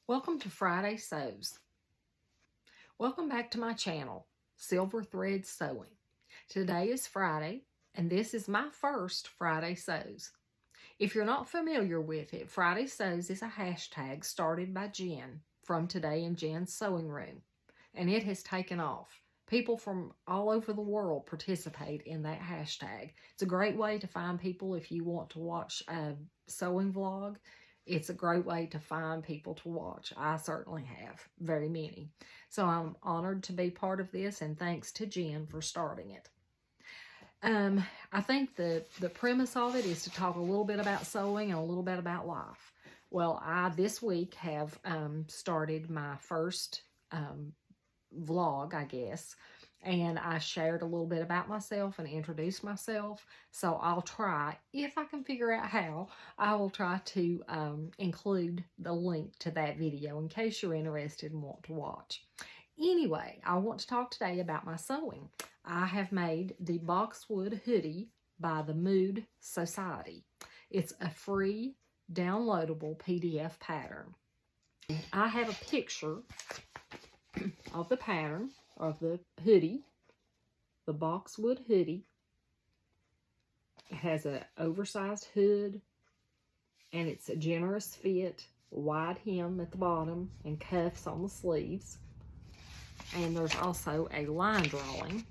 Welcome to Friday Sews. Welcome back to my channel, Silver Thread Sewing. Today is Friday, and this is my first Friday Sews. If you're not familiar with it, Friday Sews is a hashtag started by Jen from Today in Jen's Sewing Room, and it has taken off. People from all over the world participate in that hashtag. It's a great way to find people if you want to watch a sewing vlog. It's a great way to find people to watch. I certainly have very many. So I'm honored to be part of this, and thanks to Jen for starting it. I think the premise of it is to talk a little bit about sewing and a little bit about life. Well, I this week have started my first vlog, I guess, and I shared a little bit about myself and introduced myself. So I'll try, if I can figure out how, I will try to include the link to that video in case you're interested and want to watch. Anyway, I want to talk today about my sewing. I have made the Boxwood hoodie by the Mood Society. It's a free downloadable PDF pattern. I have a picture of the pattern of the hoodie, the Boxwood hoodie. It has an oversized hood, and it's a generous fit, wide hem at the bottom, and cuffs on the sleeves. And there's also a line drawing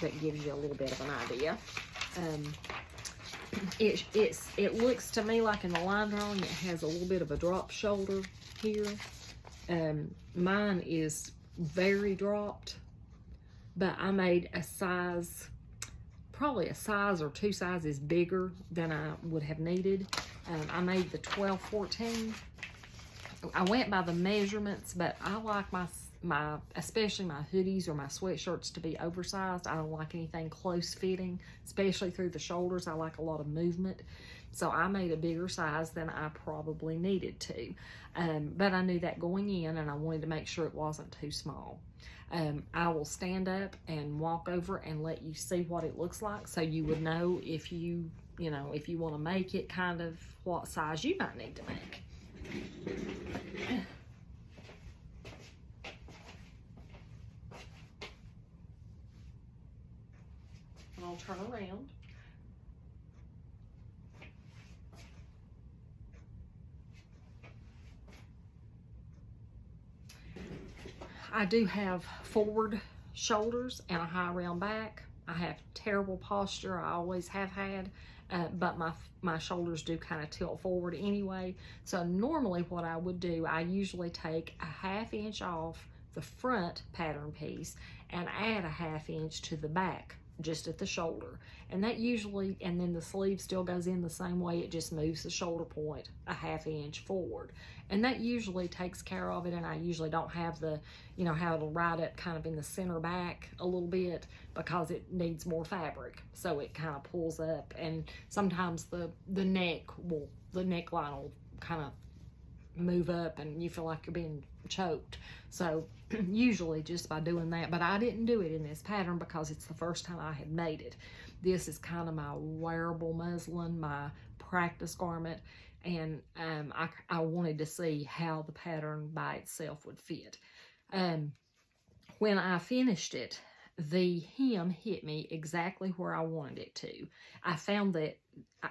that gives you a little bit of an idea. It looks to me like in the line drawing it has a little bit of a drop shoulder here. Mine is very dropped, but I made a size, probably a size or two sizes bigger than I would have needed. I made the 12-14. I went by the measurements, but I like my especially my hoodies or my sweatshirts to be oversized. I don't like anything close fitting, especially through the shoulders. I like a lot of movement. So I made a bigger size than I probably needed to. But I knew that going in, and I wanted to make sure it wasn't too small. I will stand up and walk over and let you see what it looks like, so you would know if you want to make it, kind of what size you might need to make. And I'll turn around. I do have forward shoulders and a high round back. I have terrible posture. I always have had, but my shoulders do kind of tilt forward anyway. So normally what I would do, I usually take a 1/2 inch off the front pattern piece and add a 1/2 inch to the back, just at the shoulder. And that usually, and then the sleeve still goes in the same way, it just moves the shoulder point a 1/2 inch forward. And that usually takes care of it, and I usually don't have the, how it'll ride up kind of in the center back a little bit, because it needs more fabric. So it kind of pulls up, and sometimes the neckline will kind of move up and you feel like you're being choked. So usually just by doing that, but I didn't do it in this pattern because it's the first time I had made it. This is kind of my wearable muslin, my practice garment, and I wanted to see how the pattern by itself would fit. When I finished it, the hem hit me exactly where I wanted it to. I found that,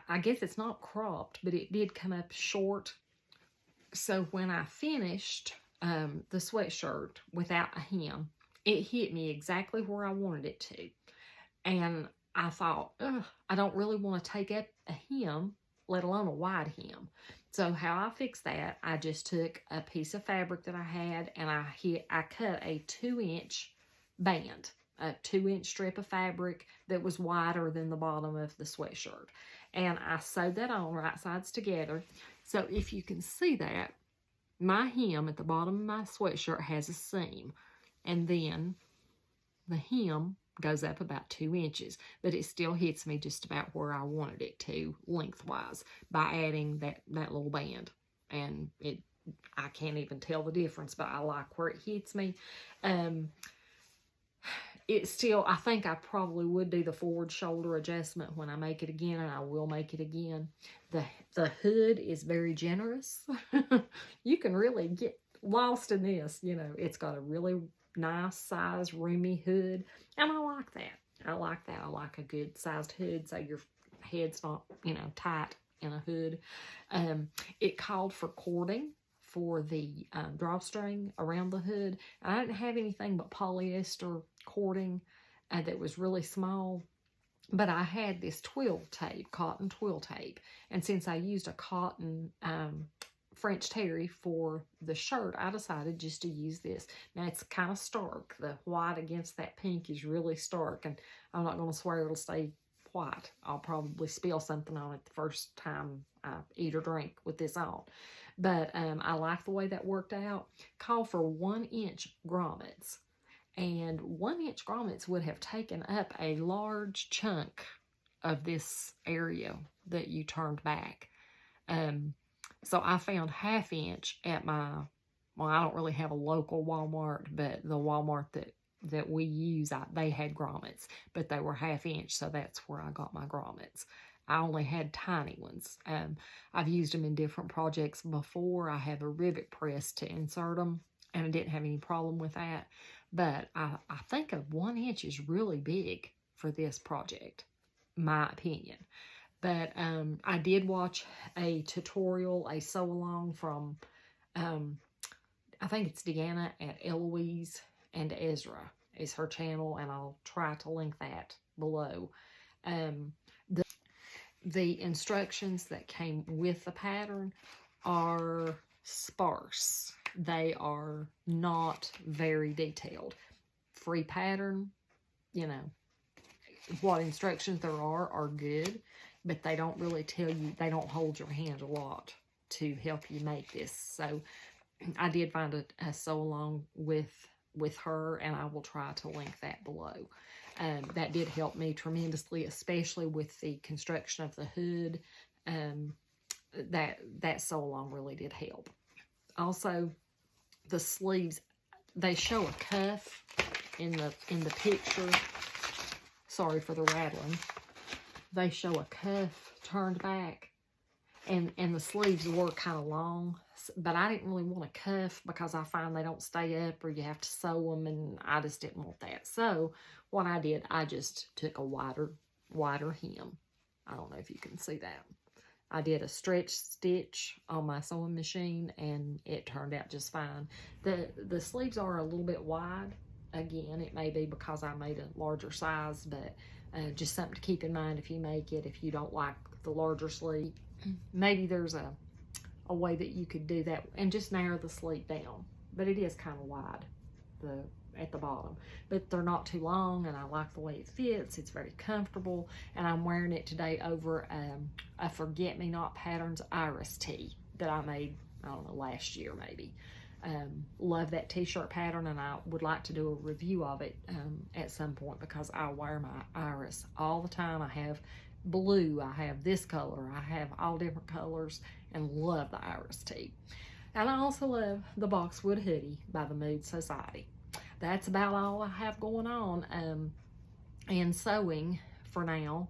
I guess it's not cropped, but it did come up short. So when I finished the sweatshirt without a hem, it hit me exactly where I wanted it to. And I thought, I don't really want to take up a hem, let alone a wide hem. So how I fixed that, I just took a piece of fabric that I had, and I cut a 2-inch band, a 2-inch strip of fabric that was wider than the bottom of the sweatshirt. And I sewed that on right sides together. So if you can see that, my hem at the bottom of my sweatshirt has a seam, and then the hem goes up about 2 inches, but it still hits me just about where I wanted it to lengthwise by adding that little band. And I can't even tell the difference, but I like where it hits me. It still, I think I probably would do the forward shoulder adjustment when I make it again, and I will make it again. The hood is very generous. You can really get lost in this. You know, it's got a really nice size roomy hood, and I like that. I like that. I like a good sized hood so your head's not, you know, tight in a hood. It called for cording for the drawstring around the hood. I didn't have anything but polyester cording that was really small. But I had this twill tape, cotton twill tape. And since I used a cotton French terry for the shirt, I decided just to use this. Now, it's kind of stark. The white against that pink is really stark. And I'm not going to swear it'll stay white. I'll probably spill something on it the first time I eat or drink with this on. But I like the way that worked out. Call for 1-inch grommets. And 1-inch grommets would have taken up a large chunk of this area that you turned back. So I found 1/2 inch at my, well, I don't really have a local Walmart, but the Walmart that we use, they had grommets, but they were 1/2 inch, so that's where I got my grommets. I only had tiny ones. I've used them in different projects before. I have a rivet press to insert them, and I didn't have any problem with that. But I think a 1 inch is really big for this project, my opinion. But I did watch a tutorial, a sew-along from, I think it's Deanna at Eloise and Ezra is her channel, and I'll try to link that below. The instructions that came with the pattern are sparse. They are not very detailed. Free pattern, you know, what instructions there are good, but they don't really tell you, they don't hold your hand a lot to help you make this. So I did find a sew-along with her, and I will try to link that below. That did help me tremendously, especially with the construction of the hood. That sew-along really did help. Also, the sleeves, they show a cuff in the picture. Sorry for the rattling. They show a cuff turned back, and the sleeves were kind of long, but I didn't really want a cuff because I find they don't stay up or you have to sew them, and I just didn't want that. So what I did, I just took a wider hem. I don't know if you can see that. I did a stretch stitch on my sewing machine, and it turned out just fine. The sleeves are a little bit wide. Again, it may be because I made a larger size, but just something to keep in mind if you make it, if you don't like the larger sleeve. Maybe there's a way that you could do that and just narrow the sleeve down. But it is kind of wide at the bottom. But they're not too long, and I like the way it fits. It's very comfortable, and I'm wearing it today over a Forget Me Not Patterns Iris tee that I made, I don't know, last year maybe. Love that t-shirt pattern, and I would like to do a review of it at some point because I wear my iris all the time. I have blue, I have this color, I have all different colors, and love the iris tee. And I also love the Boxwood hoodie by the Mood Society. That's about all I have going on in sewing for now.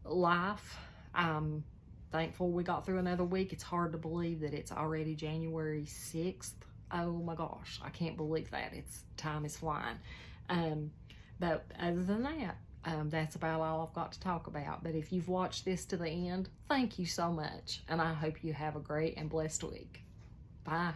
Life, I'm thankful we got through another week. It's hard to believe that it's already January 6th. Oh my gosh, I can't believe that. Time is flying. But other than that, that's about all I've got to talk about. But if you've watched this to the end, thank you so much. And I hope you have a great and blessed week. Bye.